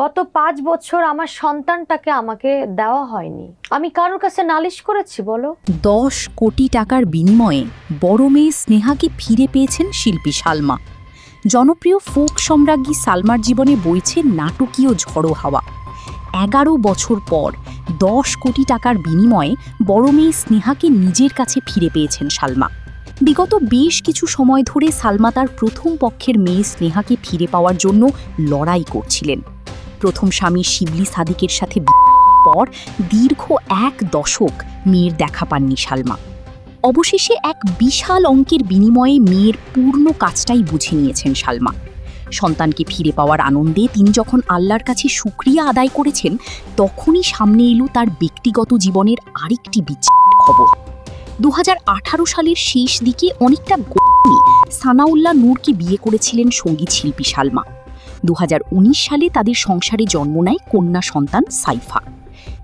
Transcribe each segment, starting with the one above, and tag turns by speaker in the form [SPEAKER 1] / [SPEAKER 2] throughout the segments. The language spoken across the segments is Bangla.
[SPEAKER 1] গত 5 বছর আমার সন্তানটাকে আমাকে দেওয়া হয়নি। আমি কারোর কাছে নালিশ করেছি বলো?
[SPEAKER 2] 10 কোটি টাকার বিনিময়ে বড় মেয়ে স্নেহাকে ফিরে পেয়েছেন শিল্পী সালমা। জনপ্রিয় ফোক সম্রাজ্ঞী সালমার জীবনে বইছে নাটকীয় ঝড়ো হাওয়া। 11 বছর পর 10 কোটি টাকার বিনিময়ে বড় মেয়ে স্নেহাকে নিজের কাছে ফিরে পেয়েছেন সালমা। বিগত বেশ কিছু সময় ধরে সালমা তার প্রথম পক্ষের মেয়ে স্নেহাকে ফিরে পাওয়ার জন্য লড়াই করছিলেন। প্রথম স্বামী শিবলি সাদিকের সাথে পর দীর্ঘ 1 দশক মেয়ের দেখা পাননি সালমা। অবশেষে এক বিশাল অঙ্কের বিনিময়ে মেয়ের পূর্ণ কাজটাই বুঝে নিয়েছেন সালমা। সন্তানকে ফিরে পাওয়ার আনন্দে তিনি যখন আল্লাহর কাছে শুকরিয়া আদায় করেছেন, তখনই সামনে এলো তার ব্যক্তিগত জীবনের আরেকটি বিচ্ছেদের খবর। 2018 সালের শেষ দিকে অনেকটা গোপনে সানাউল্লাহ নূরকে বিয়ে করেছিলেন সঙ্গীত শিল্পী সালমা। 2019 সালে তাদের সংসারে জন্ম নেয় কন্যা সন্তান সাইফা।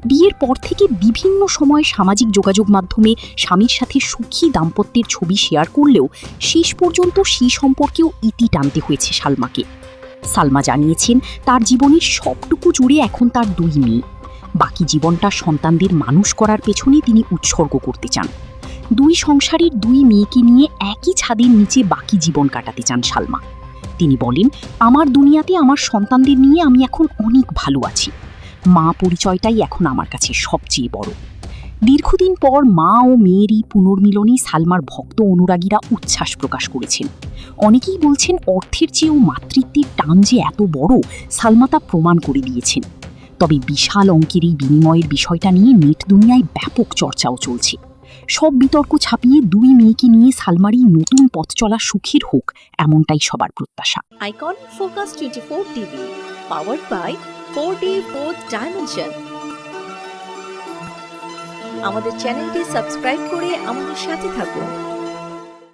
[SPEAKER 2] বিয়ের পর থেকে বিভিন্ন সময় সামাজিক যোগাযোগ মাধ্যমে স্বামীর সাথে সুখী দাম্পত্যের ছবি শেয়ার করলেও শেষ পর্যন্ত সেই সম্পর্কেও ইতি টানতে হয়েছে সালমাকে। সালমা জানিয়েছেন, তার জীবনের সবটুকু জুড়ে এখন তার 2 মেয়ে। বাকি জীবনটা সন্তানদের মানুষ করার পেছনে তিনি উৎসর্গ করতে চান। 2 সংসারের 2 মেয়েকে নিয়ে একই ছাদের নিচে বাকি জীবন কাটাতে চান সালমা। তিনি বলেন, আমার দুনিয়াতে আমার সন্তানদের নিয়ে আমি এখন অনেক ভালো আছি। মা পরিচয়টাই এখন আমার কাছে সবচেয়ে বড়। দীর্ঘদিন পর মা ও মেয়েরই পুনর্মিলনে সালমার ভক্ত অনুরাগীরা উচ্ছ্বাস প্রকাশ করেছেন। অনেকেই বলছেন, অর্থের চেয়েও মাতৃত্বের টান যে এত বড়, সালমা তা প্রমাণ করে দিয়েছেন। তবে বিশাল অঙ্কের এই বিনিময়ের বিষয়টা নিয়ে নেট দুনিয়ায় ব্যাপক চর্চাও চলছে। সব বিতর্ক ছাপিয়ে 2 মেয়েকে নিয়ে সালমারই নতুন পথ চলা সুখের হোক, এমনটাই সবার প্রত্যাশা।
[SPEAKER 3] Icon focus 24 TV, powered by 4D Fourth Dimension। আমাদের চ্যানেলটি সাবস্ক্রাইব করে আমাদের সাথে থাকুন।